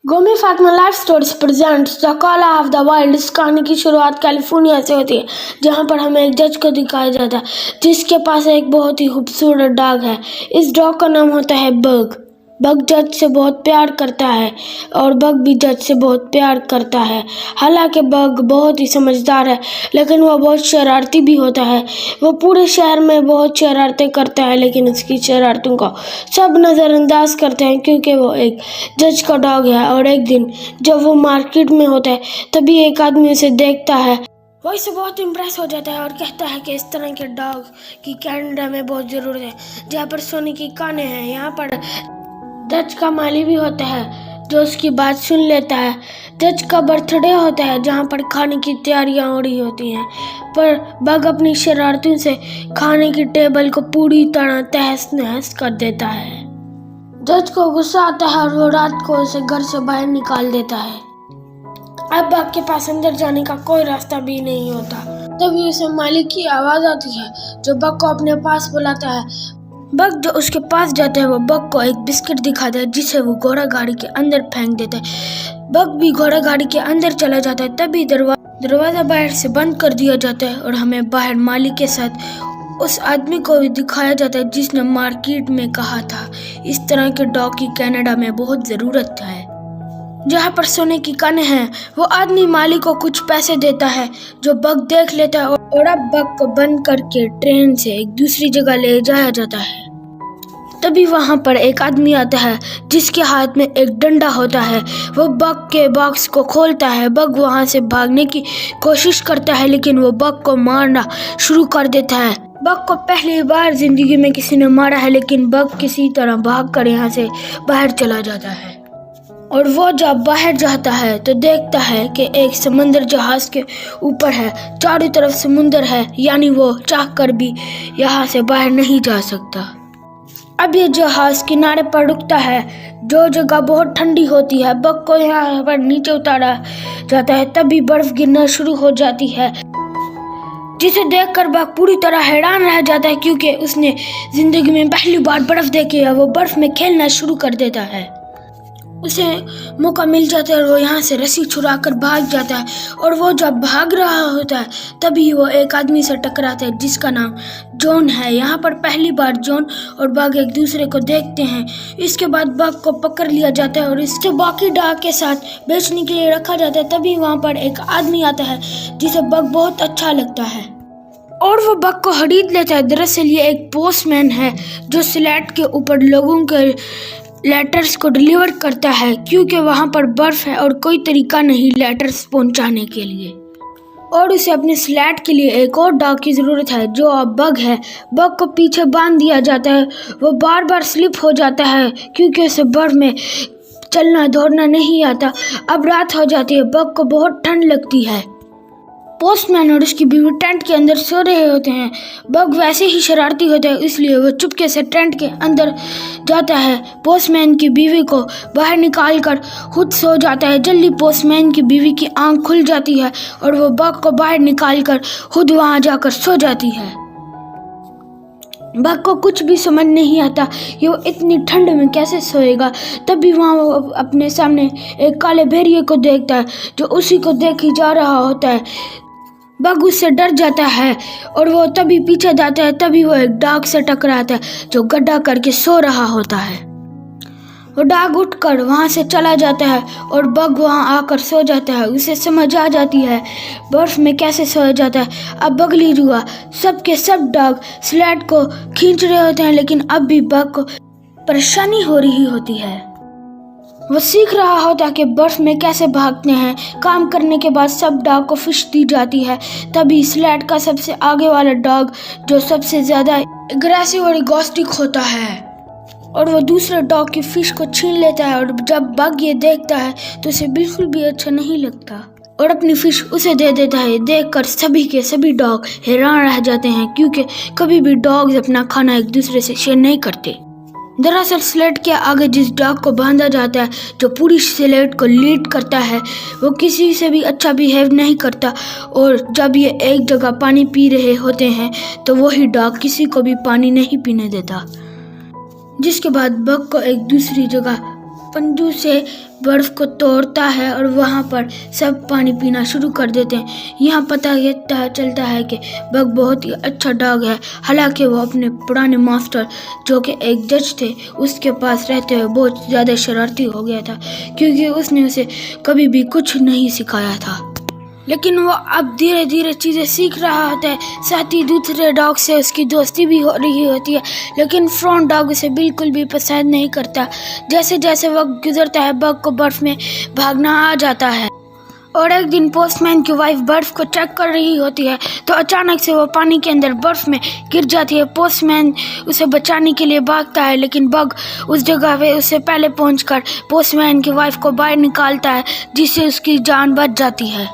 Gomi Fatima life stories presents the call of the wild. इस कहानी की शुरुआत कैलिफोर्निया से होती है, जहाँ पर हमें एक जज को दिखाया जाता है जिसके पास एक बहुत ही खूबसूरत डॉग है। इस डॉग का नाम होता है बग। बग जज से बहुत प्यार करता है और बग भी जज से बहुत प्यार करता है। हालांकि बग बहुत ही समझदार है, लेकिन वह बहुत शरारती भी होता है। वो पूरे शहर में बहुत शरारतें करता है, लेकिन उसकी शरारतों को सब नज़रअंदाज करते हैं क्योंकि वो एक जज का डॉग है। और एक दिन जब वो मार्केट में होता है, तभी एक आदमी उसे देखता है। वो इससे बहुत इम्प्रेस हो जाता है और कहता है कि इस तरह के डॉग की कनाडा में बहुत ज़रूरत है, जहाँ पर सोने की कानें हैं। यहाँ पर जज का माली भी होता है जो उसकी बात सुन लेता है। जज का बर्थडे होता है जहाँ पर खाने की तैयारियां हो रही होती हैं, पर बग अपनी शरारतों से खाने की टेबल को पूरी तरह तहस नहस कर देता है। जज को गुस्सा आता है और वो रात को उसे घर से बाहर निकाल देता है। अब बग के पास अंदर जाने का कोई रास्ता भी नहीं होता। तभी उसे मालिक की आवाज़ आती है जो बग को अपने पास बुलाता है। बग जो उसके पास जाता है, वो बग को एक बिस्किट दिखाता है जिसे वो घोड़ा गाड़ी के अंदर फेंक देता है। बग भी घोड़ा गाड़ी के अंदर चला जाता है। तभी दरवाजा बाहर से बंद कर दिया जाता है और हमें बाहर मालिक के साथ उस आदमी को भी दिखाया जाता है जिसने मार्केट में कहा था इस तरह के डॉग की कनाडा में बहुत ज़रूरत है, जहाँ पर सोने की कानें हैं। वो आदमी मालिक को कुछ पैसे देता है जो बग देख लेता है और अब बग को बंद करके ट्रेन से एक दूसरी जगह ले जाया जाता है। तभी वहाँ पर एक आदमी आता है जिसके हाथ में एक डंडा होता है। वो बग के बॉक्स को खोलता है। बग वहाँ से भागने की कोशिश करता है, लेकिन वो बग को मारना शुरू कर देता है। बग को पहली बार जिंदगी में किसी ने मारा है, लेकिन बग किसी तरह भागकर यहाँ से बाहर चला जाता है। और वो जब बाहर जाता है तो देखता है कि एक समंदर जहाज के ऊपर है। चारों तरफ समुंदर है, यानी वो चाहकर भी यहाँ से बाहर नहीं जा सकता। अब ये जहाज किनारे पर रुकता है, जो जगह बहुत ठंडी होती है। बग को यहाँ पर नीचे उतारा जाता है। तभी बर्फ गिरना शुरू हो जाती है, जिसे देखकर बग पूरी तरह हैरान रह जाता है क्योंकि उसने जिंदगी में पहली बार बर्फ देखी है। वो बर्फ में खेलना शुरू कर देता है। उसे मौका मिल जाता है और वो यहाँ से रस्सी छुड़ाकर भाग जाता है। और वो जब भाग रहा होता है, तभी वो एक आदमी से टकराता है जिसका नाम जॉन है। यहाँ पर पहली बार जॉन और बग एक दूसरे को देखते हैं। इसके बाद बग को पकड़ लिया जाता है और इसके बाकी डॉग के साथ बेचने के लिए रखा जाता है। तभी वहाँ पर एक आदमी आता है जिसे बग बहुत अच्छा लगता है और वो बग को खरीद लेता है। दरअसल ये एक पोस्टमैन है जो स्लेट के ऊपर लोगों के लेटर्स को डिलीवर करता है, क्योंकि वहाँ पर बर्फ है और कोई तरीका नहीं लेटर्स पहुँचाने के लिए। और उसे अपने स्लेट के लिए एक और डॉग की ज़रूरत है जो अब बग है। बग को पीछे बांध दिया जाता है। वो बार बार स्लिप हो जाता है क्योंकि उसे बर्फ में चलना दौड़ना नहीं आता। अब रात हो जाती है। बग को बहुत ठंड लगती है। पोस्टमैन और उसकी बीवी टेंट के अंदर सो रहे होते हैं। बग वैसे ही शरारती होता है, इसलिए वो चुपके से टेंट के अंदर जाता है। पोस्टमैन की बीवी को बाहर निकालकर खुद सो जाता है। जल्दी पोस्टमैन की बीवी की आंख खुल जाती है और वो बग को बाहर निकालकर खुद वहां जाकर सो जाती है। बग को कुछ भी समझ नहीं आता कि वो इतनी ठंड में कैसे सोएगा। तभी वहाँ वो अपने सामने एक काले भेड़िए को देखता है जो उसी को देख ही जा रहा होता है। बग उससे डर जाता है और वो तभी पीछे जाता है। तभी वो एक डॉग से टकराता है जो गड्ढा करके सो रहा होता है। वो डॉग उठकर वहाँ से चला जाता है और बग वहाँ आकर सो जाता है। उसे समझ आ जाती है बर्फ में कैसे सोया जाता है। अब बगली जुआ सबके सब डॉग स्लेट को खींच रहे होते हैं, लेकिन अब भी बग को परेशानी हो रही होती है। वो सीख रहा होता है कि बर्फ में कैसे भागते हैं। काम करने के बाद सब डॉग को फिश दी जाती है। तभी स्लेट का सबसे आगे वाला डॉग, जो सबसे ज़्यादा एग्रेसिव और इगोइस्टिक होता है, और वो दूसरे डॉग की फिश को छीन लेता है। और जब बग ये देखता है तो उसे बिल्कुल भी अच्छा नहीं लगता और अपनी फिश उसे दे देता है। देखकर सभी के सभी डॉग हैरान रह जाते हैं क्योंकि कभी भी डॉग्स अपना खाना एक दूसरे से शेयर नहीं करते। दरअसल स्लेट के आगे जिस डॉग को बांधा जाता है, जो पूरी स्लेट को लीड करता है, वो किसी से भी अच्छा बिहेव नहीं करता। और जब ये एक जगह पानी पी रहे होते हैं तो वही डॉग किसी को भी पानी नहीं पीने देता। जिसके बाद बग को एक दूसरी जगह पंजू से बर्फ को तोड़ता है और वहाँ पर सब पानी पीना शुरू कर देते हैं। यहाँ पता चलता है कि बग बहुत ही अच्छा डॉग है। हालांकि वो अपने पुराने मास्टर जो कि एक जज थे उसके पास रहते हुए बहुत ज़्यादा शरारती हो गया था, क्योंकि उसने उसे कभी भी कुछ नहीं सिखाया था। लेकिन वो अब धीरे धीरे चीज़ें सीख रहा होता है, साथ ही दूसरे डॉग से उसकी दोस्ती भी हो रही होती है। लेकिन फ्रॉन डॉग उसे बिल्कुल भी पसंद नहीं करता। जैसे जैसे वक्त गुजरता है बग को बर्फ़ में भागना आ जाता है। और एक दिन पोस्टमैन की वाइफ बर्फ़ को चेक कर रही होती है तो अचानक से वो पानी के अंदर बर्फ़ में गिर जाती है। पोस्टमैन उसे बचाने के लिए भागता है, लेकिन बग उस जगह पे उससे पहले पहुंचकर पोस्टमैन की वाइफ को बाहर निकालता है, जिससे उसकी जान बच जाती है।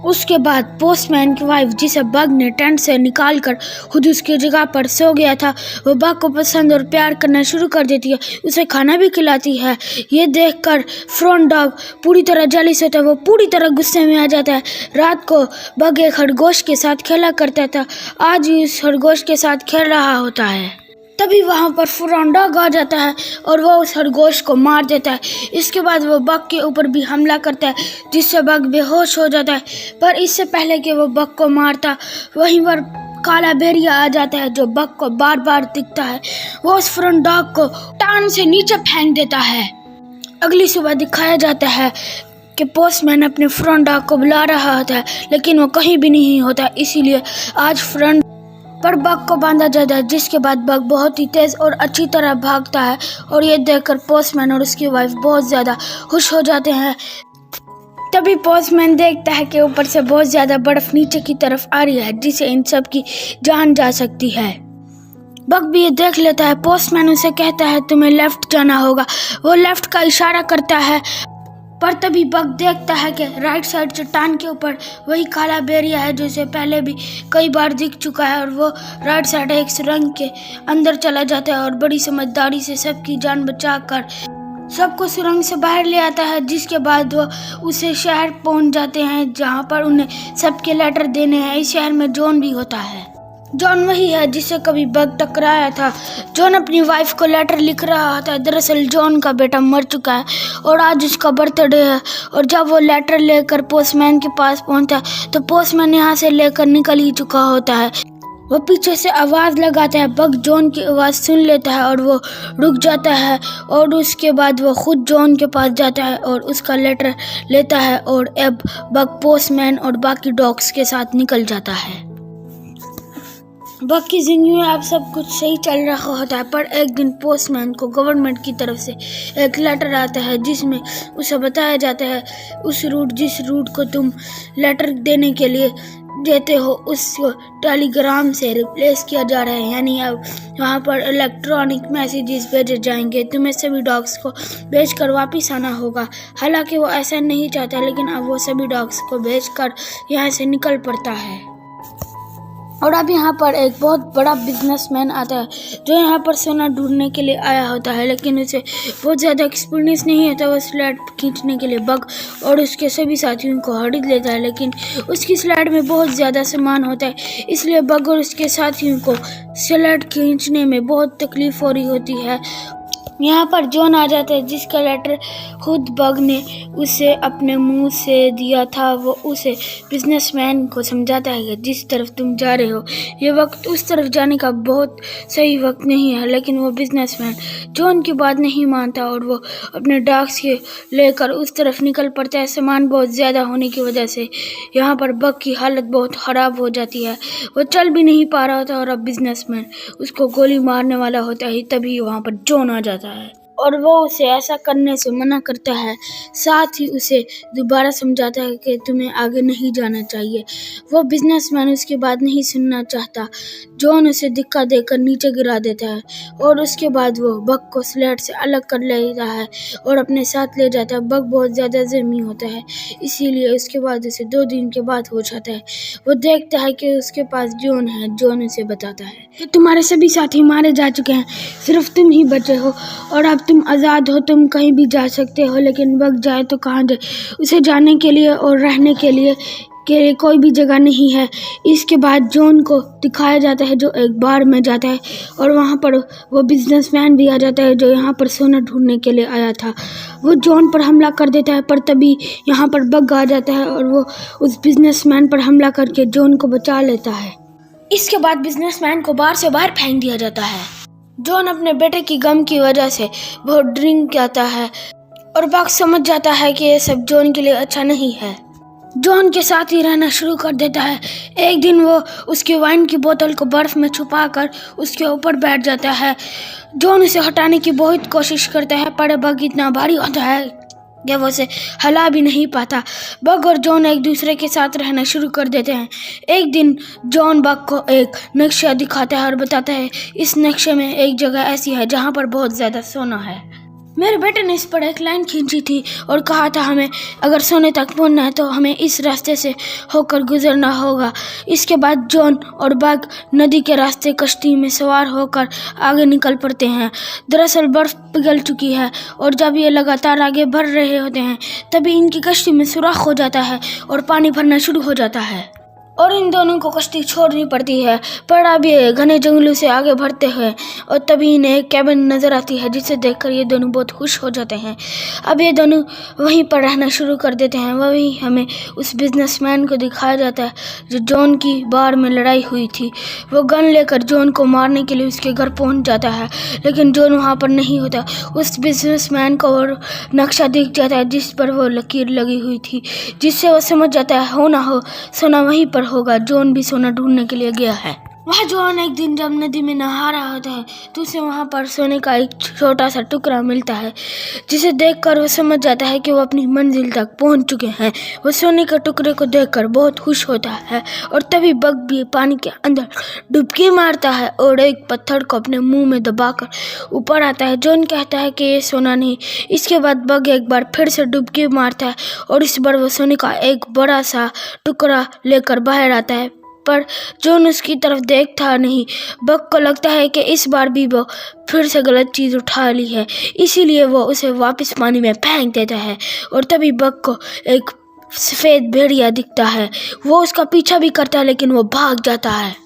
उसके बाद पोस्टमैन की वाइफ, जिसे बग ने टेंट से निकालकर खुद उसकी जगह पर सो गया था, वो बग को पसंद और प्यार करना शुरू कर देती है, उसे खाना भी खिलाती है। ये देखकर फ्रॉन डॉग पूरी तरह जेलस होता है, वो पूरी तरह गुस्से में आ जाता है। रात को बग एक खरगोश के साथ खेला करता था, आज भी उस खरगोश के साथ खेल रहा होता है। तभी वहाँ पर फ्रॉन डॉग आ जाता है और वो उस खरगोश को मार देता है। इसके बाद वो बग के ऊपर भी हमला करता है, जिससे बग बेहोश हो जाता है। पर इससे पहले कि वो बग को मारता, वहीं पर काला भेड़िया आ जाता है जो बग को बार बार दिखता है। वो उस फ्रॉन डॉग को टांग से नीचे फेंक देता है। अगली सुबह दिखाया जाता है कि पोस्टमैन अपने फ्रॉन डॉग को बुला रहा होता है, लेकिन वो कहीं भी नहीं होता। इसीलिए आज फ्रॉन पर बग को बांधा जाता है, जिसके बाद बग बहुत ही तेज और अच्छी तरह भागता है। और ये देखकर पोस्टमैन और उसकी वाइफ बहुत ज़्यादा खुश हो जाते हैं। तभी पोस्टमैन देखता है कि ऊपर से बहुत ज़्यादा बर्फ़ नीचे की तरफ आ रही है, जिससे इन सब की जान जा सकती है। बग भी ये देख लेता है। पोस्टमैन उसे कहता है तुम्हें लेफ्ट जाना होगा। वो लेफ्ट का इशारा करता है, पर तभी बग देखता है कि राइट साइड चट्टान के ऊपर वही काला भेड़िया है जो उसे पहले भी कई बार दिख चुका है। और वो राइट साइड एक सुरंग के अंदर चला जाता है और बड़ी समझदारी से सबकी जान बचाकर सबको सुरंग से बाहर ले आता है। जिसके बाद वो उसे शहर पहुंच जाते हैं, जहां पर उन्हें सबके लेटर देने हैं। इस शहर में जॉन भी होता है। जॉन वही है जिससे कभी बग टकराया था। जॉन अपनी वाइफ को लेटर लिख रहा होता है। दरअसल जॉन का बेटा मर चुका है और आज उसका बर्थडे है। और जब वो लेटर लेकर पोस्टमैन के पास पहुंचता तो पोस्टमैन यहाँ से लेकर निकल ही चुका होता है। वो पीछे से आवाज़ लगाता है। बग जॉन की आवाज़ सुन लेता है और वो रुक जाता है। और उसके बाद वो खुद जॉन के पास जाता है और उसका लेटर लेता है। और अब बग पोस्टमैन और बाकी डॉग्स के साथ निकल जाता है। बग की ज़िंदगी में अब सब कुछ सही चल रहा होता है, पर एक दिन पोस्टमैन को गवर्नमेंट की तरफ से एक लेटर आता है, जिसमें उसे बताया जाता है जिस रूट को तुम लेटर देने के लिए देते हो उसको टेलीग्राम से रिप्लेस किया जा रहा है। यानी अब वहाँ पर इलेक्ट्रॉनिक मैसेजेस भेजे जाएंगे। तुम्हें सभी डॉग्स को भेजकर वापस आना होगा। हालांकि वो ऐसा नहीं चाहता, लेकिन अब वो सभी डॉग्स को भेजकर यहाँ से निकल पड़ता है। और अब यहाँ पर एक बहुत बड़ा बिजनेसमैन आता है जो यहाँ पर सोना ढूंढने के लिए आया होता है, लेकिन उसे बहुत ज़्यादा एक्सपीरियंस नहीं होता। वो स्लेट खींचने के लिए बग और उसके सभी साथियों को खरीद लेता है, लेकिन उसकी स्लेट में बहुत ज़्यादा सामान होता है, इसलिए बग और उसके साथियों को स्लेट खींचने में बहुत तकलीफ हो रही होती है। यहाँ पर जॉन आ जाता है, जिसका लेटर खुद बग ने उसे अपने मुंह से दिया था। वो उसे बिजनेसमैन को समझाता है कि जिस तरफ तुम जा रहे हो ये वक्त उस तरफ जाने का बहुत सही वक्त नहीं है। लेकिन वो बिजनेसमैन जॉन की बात नहीं मानता और वो अपने डॉग्स के लेकर उस तरफ निकल पड़ता है। सामान बहुत ज़्यादा होने की वजह से यहाँ पर बग की हालत बहुत ख़राब हो जाती है। वो चल भी नहीं पा रहा होता और अब बिजनेसमैन उसको गोली मारने वाला होता है। तभी वहाँ पर जॉन आ जाता है और वो उसे ऐसा करने से मना करता है, साथ ही उसे दोबारा समझाता है कि तुम्हें आगे नहीं जाना चाहिए। वो बिजनेसमैन उसकी बात नहीं सुनना चाहता। जॉन उसे धक्का देकर नीचे गिरा देता है और उसके बाद वो बग को स्लेट से अलग कर लेता है और अपने साथ ले जाता है। बग बहुत ज़्यादा ज़ख्मी होता है, इसीलिए उसके बाद उसे 2 दिन के बाद हो जाता है। वो देखता है कि उसके पास जॉन है। जॉन उसे बताता है कि तुम्हारे सभी साथी मारे जा चुके हैं, सिर्फ तुम ही बचे हो और अब तुम आज़ाद हो, तुम कहीं भी जा सकते हो। लेकिन बग जाए तो कहाँ जाए? उसे जाने के लिए और रहने के लिए के लिए कोई भी जगह नहीं है। इसके बाद जॉन को दिखाया जाता है जो एक बार में जाता है और वहाँ पर वो बिजनेसमैन भी आ जाता है जो यहाँ पर सोना ढूंढने के लिए आया था। वो जॉन पर हमला कर देता है, पर तभी यहाँ पर बग आ जाता है और वो उस बिजनेसमैन पर हमला करके जॉन को बचा लेता है। इसके बाद बिजनेसमैन को बार से बाहर फेंक दिया जाता है। जॉन अपने बेटे की गम की वजह से बहुत ड्रिंक करता है और बग समझ जाता है कि ये सब जॉन के लिए अच्छा नहीं है। जॉन के साथ ही रहना शुरू कर देता है। एक दिन वो उसकी वाइन की बोतल को बर्फ में छुपाकर उसके ऊपर बैठ जाता है। जॉन उसे हटाने की बहुत कोशिश करता है, पर बग इतना भारी होता है कि वो उसे हिला भी नहीं पाता। बग और जॉन एक दूसरे के साथ रहना शुरू कर देते हैं। एक दिन जॉन बग को एक नक्शा दिखाता है और बताता है इस नक्शे में एक जगह ऐसी है जहाँ पर बहुत ज़्यादा सोना है। मेरे बेटे ने इस पर एक लाइन खींची थी और कहा था हमें अगर सोने तक पहुंचना है तो हमें इस रास्ते से होकर गुजरना होगा। इसके बाद जॉन और बग नदी के रास्ते कश्ती में सवार होकर आगे निकल पड़ते हैं। दरअसल बर्फ़ पिघल चुकी है और जब ये लगातार आगे बढ़ रहे होते हैं तभी इनकी कश्ती में सुराख हो जाता है और पानी भरना शुरू हो जाता है और इन दोनों को कश्ती छोड़नी पड़ती है। पर अब ये घने जंगलों से आगे बढ़ते हैं और तभी इन्हें एक कैबिन नज़र आती है जिसे देखकर ये दोनों बहुत खुश हो जाते हैं। अब ये दोनों वहीं पर रहना शुरू कर देते हैं। वहीं हमें उस बिजनेसमैन को दिखाया जाता है जो जॉन की बार में लड़ाई हुई थी। वो गन लेकर जॉन को मारने के लिए उसके घर पहुँच जाता है, लेकिन जॉन वहाँ पर नहीं होता। उस बिजनेसमैन को और नक्शा दिख जाता है जिस पर वो लकीर लगी हुई थी, जिससे वो समझ जाता है हो ना हो सोना वहीं पर होगा। जॉन भी सोना ढूंढने के लिए गया है। वह जॉन एक दिन जब नदी में नहा रहा होता है तो उसे वहाँ पर सोने का एक छोटा सा टुकड़ा मिलता है, जिसे देखकर वो समझ जाता है कि वो अपनी मंजिल तक पहुँच चुके हैं। वो सोने के टुकड़े को देखकर बहुत खुश होता है और तभी बग भी पानी के अंदर डुबकी मारता है और एक पत्थर को अपने मुंह में दबाकर ऊपर आता है। जॉन कहता है कि ये सोना नहीं। इसके बाद बग एक बार फिर से डुबकी मारता है और इस बार वो सोने का एक बड़ा सा टुकड़ा लेकर बाहर आता है, पर जॉन उसकी तरफ देखता नहीं। बग को लगता है कि इस बार भी वो फिर से गलत चीज़ उठा ली है, इसीलिए वो उसे वापस पानी में फेंक देता है और तभी बग को एक सफ़ेद भेड़िया दिखता है। वो उसका पीछा भी करता है लेकिन वो भाग जाता है।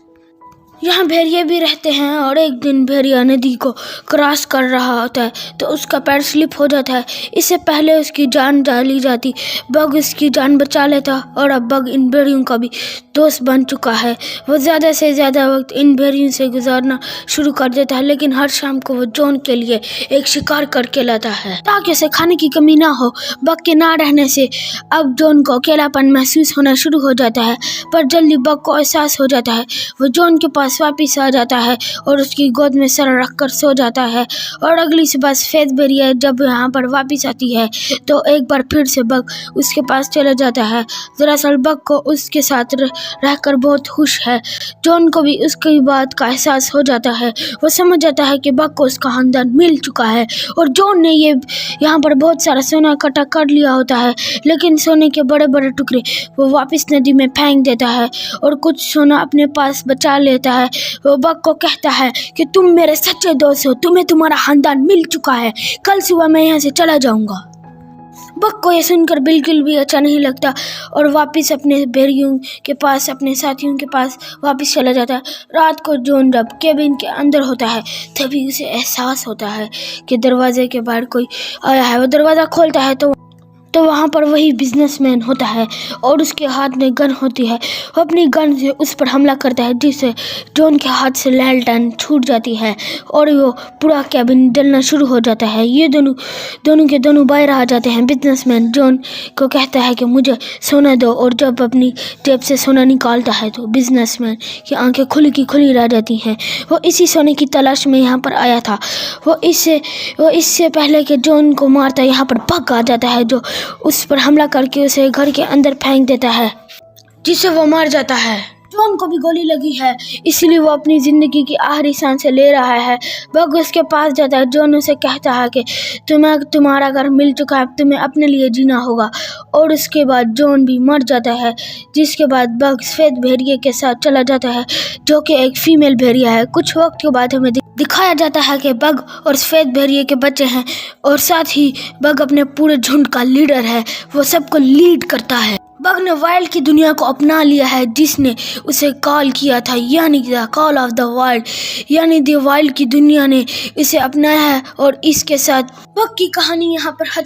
यहाँ भेड़िए भी रहते हैं और एक दिन भेड़िया नदी को क्रॉस कर रहा होता है तो उसका पैर स्लिप हो जाता है। इससे पहले उसकी जान जा ली जाती। बग उसकी जान बचा लेता और अब बग इन भेड़ियों का भी दोस्त बन चुका है। वो ज़्यादा से ज़्यादा वक्त इन भेड़ियों से गुजारना शुरू कर देता है, लेकिन हर शाम को वो जॉन के लिए एक शिकार करके लाता है ताकि उसे खाने की कमी ना हो। बग के ना रहने से अब जॉन को अकेलापन महसूस होना शुरू हो जाता है, पर जल्दी बग को एहसास हो जाता है। वो जॉन के पास वापस आ जाता है और उसकी गोद में सर रखकर सो जाता है और अगली सुबह सफ़ेद भेड़िया जब यहाँ पर वापस आती है तो एक बार फिर से बग उसके पास चला जाता है। दरअसल बग को उसके साथ रहकर बहुत खुश है। जॉन को भी उसकी बात का एहसास हो जाता है। वो समझ जाता है कि बग को उसका खानदान मिल चुका है और जॉन ने यहाँ पर बहुत सारा सोना इकट्ठा कर लिया होता है, लेकिन सोने के बड़े बड़े टुकड़े वो वापस नदी में फेंक देता है और कुछ सोना अपने पास बचा लेता है। वो बग को कहता है कि तुम मेरे सच्चे दोस्त हो, तुम्हें तुम्हारा खानदान मिल चुका है, कल सुबह मैं यहाँ से चला जाऊँगा। बग को यह सुनकर बिल्कुल भी अच्छा नहीं लगता और वापस अपने भेड़ियों के पास, अपने साथियों के पास वापस चला जाता है। रात को जॉन जब केबिन के अंदर होता है तभी उसे एहसास होता है कि दरवाजे के बाहर कोई आया है। वो दरवाज़ा खोलता है तो वहाँ पर वही बिजनेसमैन होता है और उसके हाथ में गन होती है। वो अपनी गन से उस पर हमला करता है जिससे जॉन के हाथ से लैलटन छूट जाती है और वो पूरा कैबिन जलना शुरू हो जाता है। ये दोनों के दोनों बाहर आ जाते हैं। बिजनेसमैन जॉन को कहता है कि मुझे सोना दो और जब अपनी जेब से सोना निकालता है तो बिजनेसमैन की आंखें खुली की खुली रह जाती हैं। वो इसी सोने की तलाश में यहाँ पर आया था। वो इससे पहले कि जॉन को मारता यहाँ पर बग आ जाता है जो उस पर हमला करके उसे घर के अंदर फेंक देता है, जिससे वो मर जाता है। जॉन को भी गोली लगी है, इसलिए वो अपनी ज़िंदगी की आखिरी सांसें ले रहा है। बग उसके पास जाता है। जॉन उसे कहता है कि तुम्हें तुम्हारा घर मिल चुका है, तुम्हें अपने लिए जीना होगा, और उसके बाद जॉन भी मर जाता है। जिसके बाद बग सफ़ेद भेड़िए के साथ चला जाता है जो कि एक फीमेल भेड़िया है। कुछ वक्त के बाद हमें दिखाया जाता है कि बग और सफ़ेद भेड़िए के बच्चे हैं और साथ ही बग अपने पूरे झुंड का लीडर है। वो सबको लीड करता है। بگ نے وائلڈ کی دنیا کو اپنا لیا ہے جس نے اسے کال کیا تھا، یعنی دا کال آف دا وائلڈ، یعنی دی وائلڈ کی دنیا نے اسے اپنایا ہے۔ اور اس کے ساتھ بگ کی کہانی یہاں پر ختم